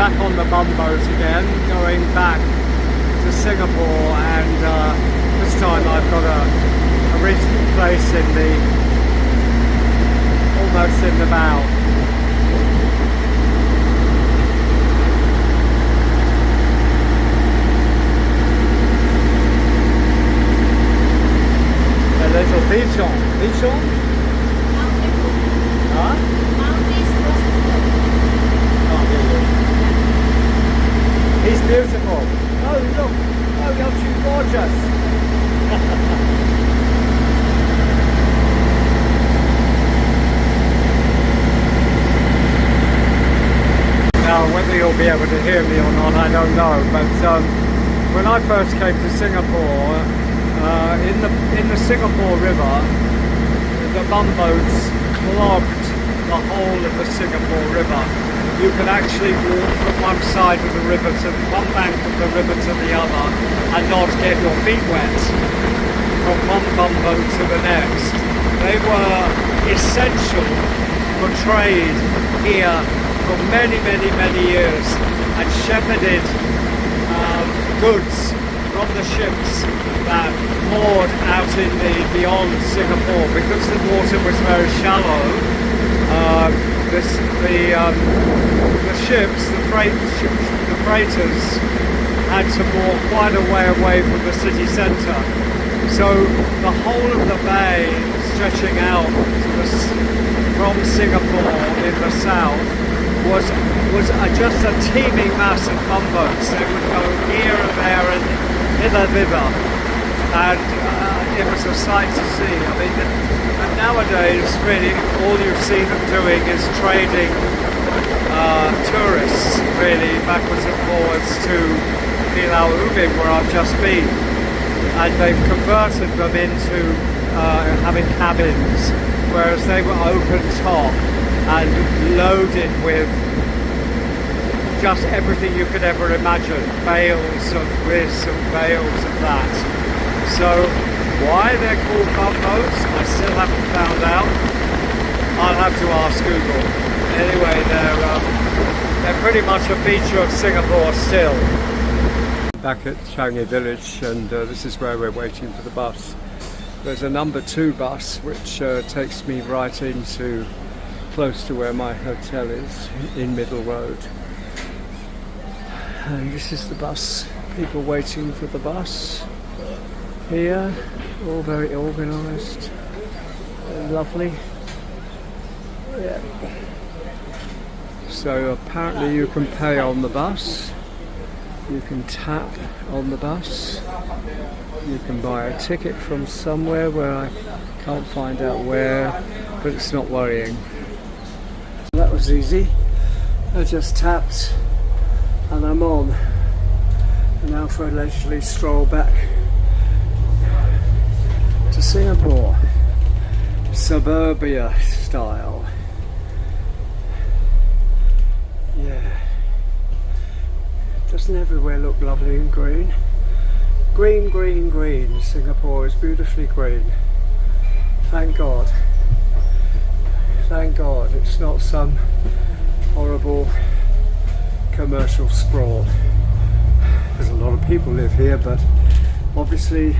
back on the bumboat again, going back to Singapore, and this time I've got a reasonable place in the, almost in the bow. A little pigeon. Pigeon? Huh? He's beautiful. Oh look, oh you're too gorgeous. Now whether you'll be able to hear me or not, I don't know, but when I first came to Singapore, in the Singapore River, the bumboats clogged the whole of the Singapore River. You could actually walk from one side of the river to one bank of the river to the other and not get your feet wet from one bumboat to the next. They were essential for trade here for many, many, many years and shepherded goods from the ships that moored out in the beyond Singapore. Because the water was very shallow, the ships, the freighters had to moor quite a way away from the city centre. So the whole of the bay stretching out to from Singapore in the south was just a teeming mass of bumboats. They would go here and there and hither thither, and it was a sight to see. I mean, and nowadays really all you see them doing is trading tourists really backwards and forwards to Pulau Ubin, where I've just been, and they've converted them into having cabins, whereas they were open top and loaded with just everything you could ever imagine, bales of this and bales of that. So why they're called bumboats, I still haven't found out. I'll have to ask Google. Anyway, they're pretty much a feature of Singapore still. Back at Changi Village, and this is where we're waiting for the bus. There's a number 2 bus which takes me right into close to where my hotel is in Middle Road. And this is the bus, people waiting for the bus here, all very organised and lovely. Yeah. So apparently you can pay on the bus, you can tap on the bus, you can buy a ticket from somewhere where I can't find out where, but it's not worrying. That was easy. I just tapped and I'm on. And now for a leisurely stroll back to Singapore, suburbia style. Yeah, doesn't everywhere look lovely and green? Green, green, green. Singapore is beautifully green. Thank God. Thank God it's not some horrible commercial sprawl. There's a lot of people live here, but obviously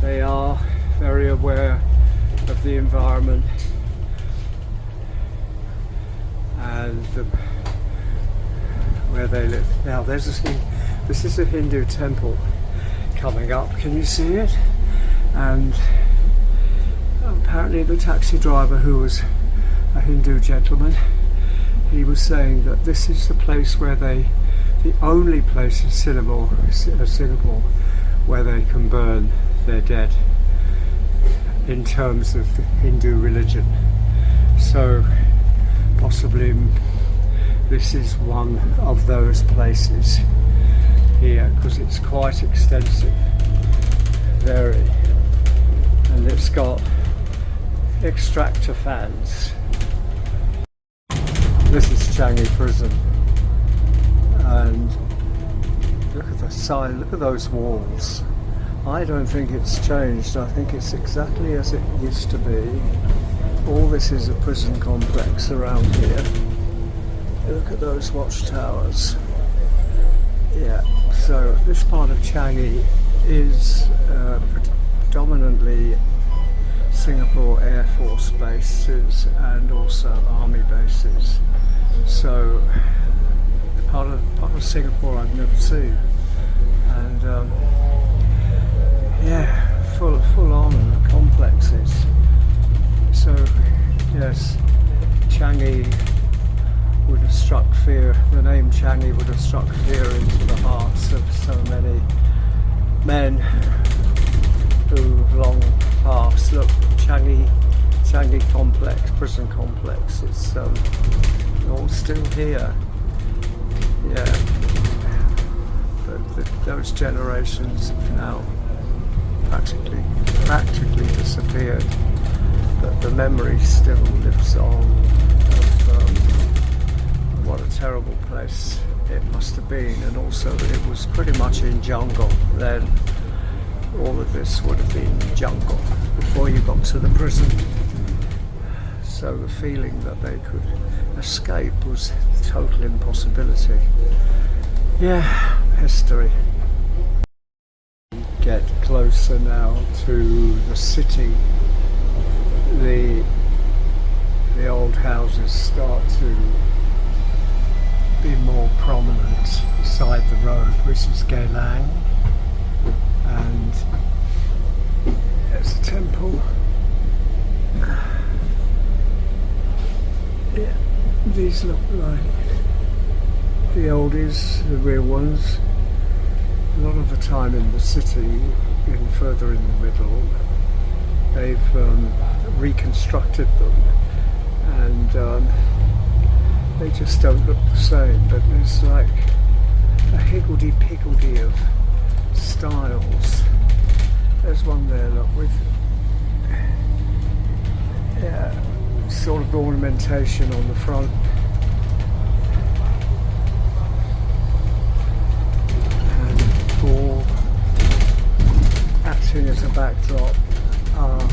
they are very aware of the environment and where they live. Now there's this thing, this is a Hindu temple coming up, can you see it? And apparently the taxi driver, who was a Hindu gentleman, he was saying that this is the place where the only place in Singapore where they can burn their dead in terms of the Hindu religion. So possibly this is one of those places here, because it's quite extensive, very, and it's got extractor fans. This is Changi Prison, and look at the sign, look at those walls. I don't think it's changed, I think it's exactly as it used to be. All this is a prison complex around here. Look at those watchtowers. Yeah, so this part of Changi is predominantly Singapore Air Force bases and also army bases. So part of Singapore I've never seen, and yeah, full on complexes. So yes, Changi would have struck fear. The name Changi would have struck fear into the hearts of so many men who've long passed. Look, Changi complex, prison complex. It's all still here. Yeah, but those generations have now practically disappeared. But the memory still lives on of what a terrible place it must have been, and also it was pretty much in jungle then. All of this would have been jungle before you got to the prison. So the feeling that they could escape was a total impossibility. Yeah, history. Get closer now to the city. The old houses start to be more prominent beside the road, which is Geylang, and there's a temple. Yeah, these look like the oldies, the real ones. A lot of the time in the city, further in the middle, they've reconstructed them, and they just don't look the same. But there's like a higgledy-piggledy of styles. There's one there, look, with sort of ornamentation on the front. And all acting as a backdrop are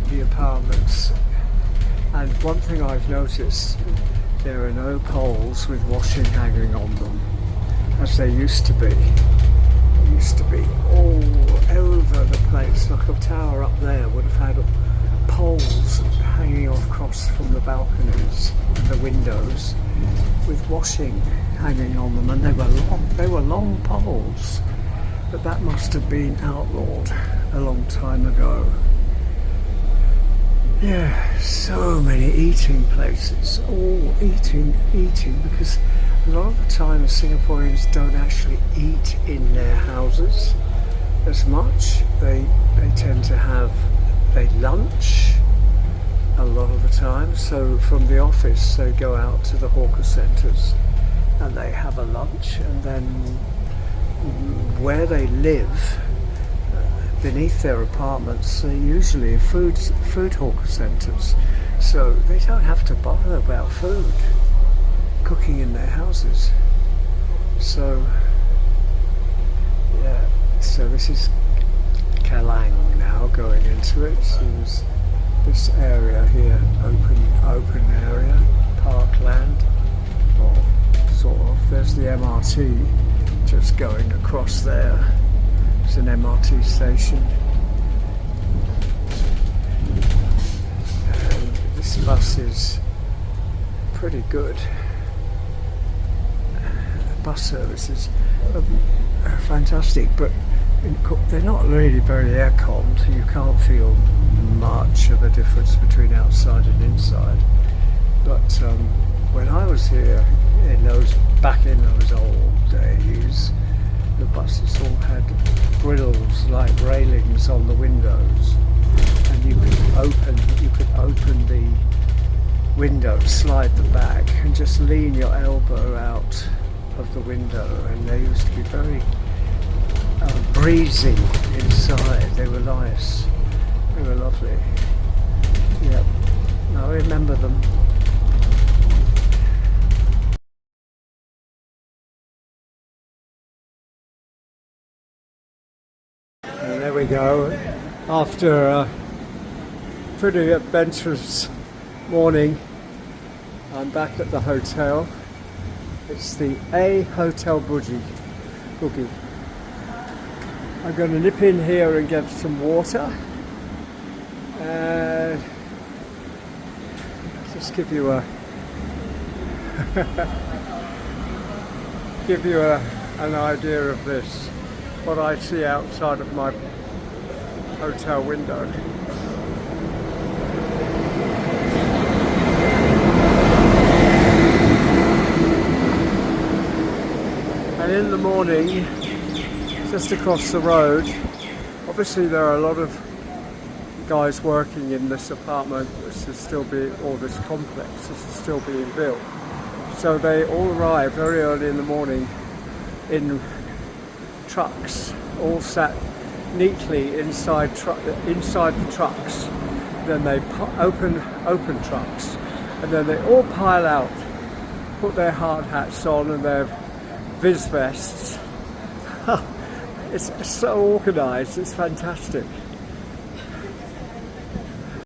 the apartments. And one thing I've noticed, there are no poles with washing hanging on them, as they used to be. They used to be all over the place. Like a tower up there would have had poles hanging across from the balconies and the windows with washing hanging on them, and they were long poles, but that must have been outlawed a long time ago. Yeah, so many eating places, all eating, because a lot of the time Singaporeans don't actually eat in their houses as much. They tend to they lunch a lot of the time. So from the office they go out to the hawker centres and they have a lunch, and then where they live, beneath their apartments, are usually food hawker centres, so they don't have to bother about food cooking in their houses. So yeah, so this is Geylang now, going into it. So there's this area here, open area, parkland, or sort of. There's the MRT just going across there. It's an MRT station. And this bus is pretty good. Bus services are fantastic, but they're not really very air-conned. You can't feel much of a difference between outside and inside. But when I was here back in those old days, the buses all had grills like railings on the windows, and you could open the window, slide them back, and just lean your elbow out of the window, and they used to be very breezy inside. They were nice, they were lovely. Yep, I remember them. And there we go. After a pretty adventurous morning, I'm back at the hotel. It's the A Hotel Boogie. I'm going to nip in here and get some water and just give you an idea of this, what I see outside of my hotel window. And in the morning, just across the road, obviously there are a lot of guys working in this apartment, which is still being, or this complex, this is still being built. So they all arrive very early in the morning in trucks, all sat neatly inside the trucks. Then they open trucks, and then they all pile out, put their hard hats on and their viz vests. It's so organised, it's fantastic.